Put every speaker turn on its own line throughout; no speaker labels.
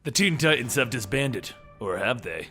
The Teen Titans have disbanded, or have they?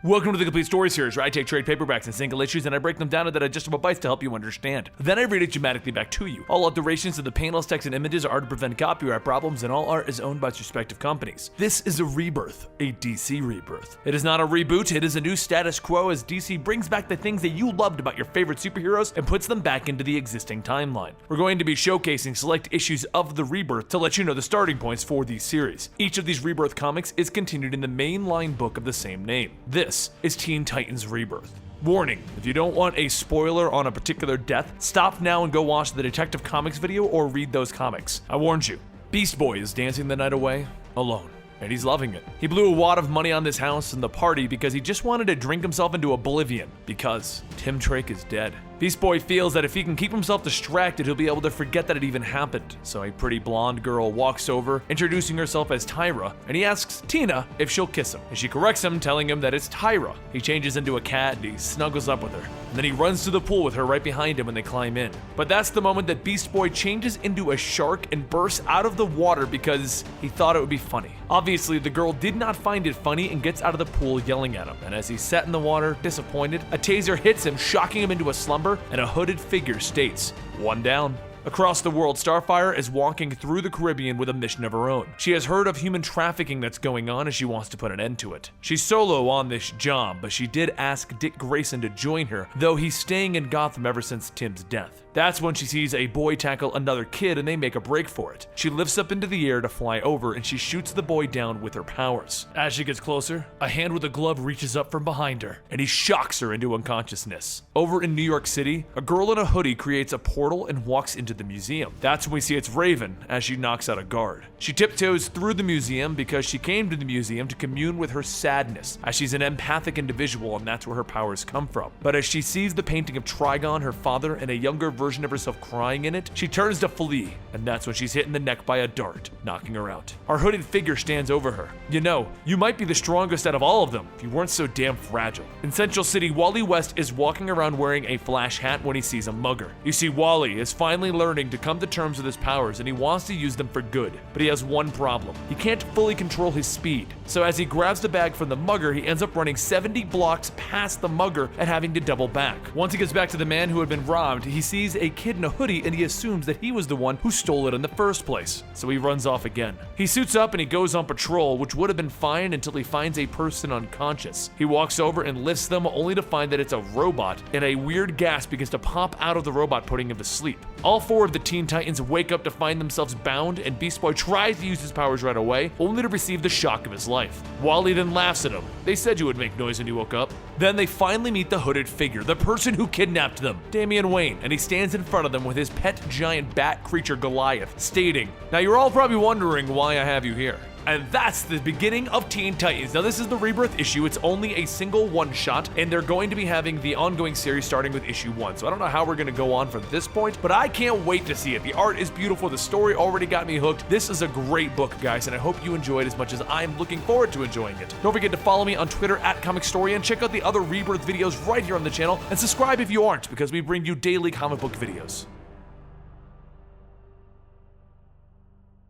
Welcome to the Complete Story Series, where I take trade paperbacks and single issues and I break them down into digestible bites to help you understand. Then I read it dramatically back to you. All alterations of the panels, text, and images are to prevent copyright problems, and all art is owned by its respective companies. This is a rebirth, a DC rebirth. It is not a reboot, it is a new status quo as DC brings back the things that you loved about your favorite superheroes and puts them back into the existing timeline. We're going to be showcasing select issues of the rebirth to let you know the starting points for these series. Each of these rebirth comics is continued in the mainline book of the same name. This is Teen Titans Rebirth. Warning, if you don't want a spoiler on a particular death, stop now and go watch the Detective Comics video or read those comics. I warned you. Beast Boy is dancing the night away, alone. And he's loving it. He blew a wad of money on this house and the party because he just wanted to drink himself into oblivion, because Tim Drake is dead. Beast Boy feels that if he can keep himself distracted, he'll be able to forget that it even happened. So a pretty blonde girl walks over, introducing herself as Tyra, and he asks Tina if she'll kiss him. And she corrects him, telling him that it's Tyra. He changes into a cat and he snuggles up with her. And then he runs to the pool with her right behind him when they climb in. But that's the moment that Beast Boy changes into a shark and bursts out of the water because he thought it would be funny. Obviously, the girl did not find it funny and gets out of the pool yelling at him. And as he sat in the water, disappointed, a taser hits him, shocking him into a slumber, and a hooded figure states, "One down." Across the world, Starfire is walking through the Caribbean with a mission of her own. She has heard of human trafficking that's going on and she wants to put an end to it. She's solo on this job, but she did ask Dick Grayson to join her, though he's staying in Gotham ever since Tim's death. That's when she sees a boy tackle another kid and they make a break for it. She lifts up into the air to fly over and she shoots the boy down with her powers. As she gets closer, a hand with a glove reaches up from behind her and he shocks her into unconsciousness. Over in New York City, a girl in a hoodie creates a portal and walks into the museum. That's when we see it's Raven as she knocks out a guard. She tiptoes through the museum because she came to the museum to commune with her sadness, as she's an empathic individual and that's where her powers come from. But as she sees the painting of Trigon, her father, and a younger version of herself crying in it, she turns to flee, and that's when she's hit in the neck by a dart, knocking her out. Our hooded figure stands over her. You know, you might be the strongest out of all of them if you weren't so damn fragile. In Central City, Wally West is walking around wearing a flash hat when he sees a mugger. You see, Wally is finally learning to come to terms with his powers and he wants to use them for good, but he has one problem. He can't fully control his speed. So as he grabs the bag from the mugger, he ends up running 70 blocks past the mugger and having to double back. Once he gets back to the man who had been robbed, he sees a kid in a hoodie and he assumes that he was the one who stole it in the first place. So he runs off again. He suits up and he goes on patrol, which would have been fine until he finds a person unconscious. He walks over and lifts them only to find that it's a robot, and a weird gas begins to pop out of the robot, putting him to sleep. All four of the Teen Titans wake up to find themselves bound, and Beast Boy tries to use his powers right away, only to receive the shock of his life. Wally then laughs at him. They said you would make noise when you woke up. Then they finally meet the hooded figure, the person who kidnapped them, Damian Wayne, and he stands in front of them with his pet giant bat creature Goliath, stating, "Now you're all probably wondering why I have you here." And that's the beginning of Teen Titans. Now this is the Rebirth issue. It's only a single one-shot, and they're going to be having the ongoing series starting with issue 1. So I don't know how we're going to go on from this point, but I can't wait to see it. The art is beautiful. The story already got me hooked. This is a great book, guys, and I hope you enjoyed as much as I'm looking forward to enjoying it. Don't forget to follow me on Twitter at Comicstorian. Check out the other Rebirth videos right here on the channel, and subscribe if you aren't, because we bring you daily comic book videos.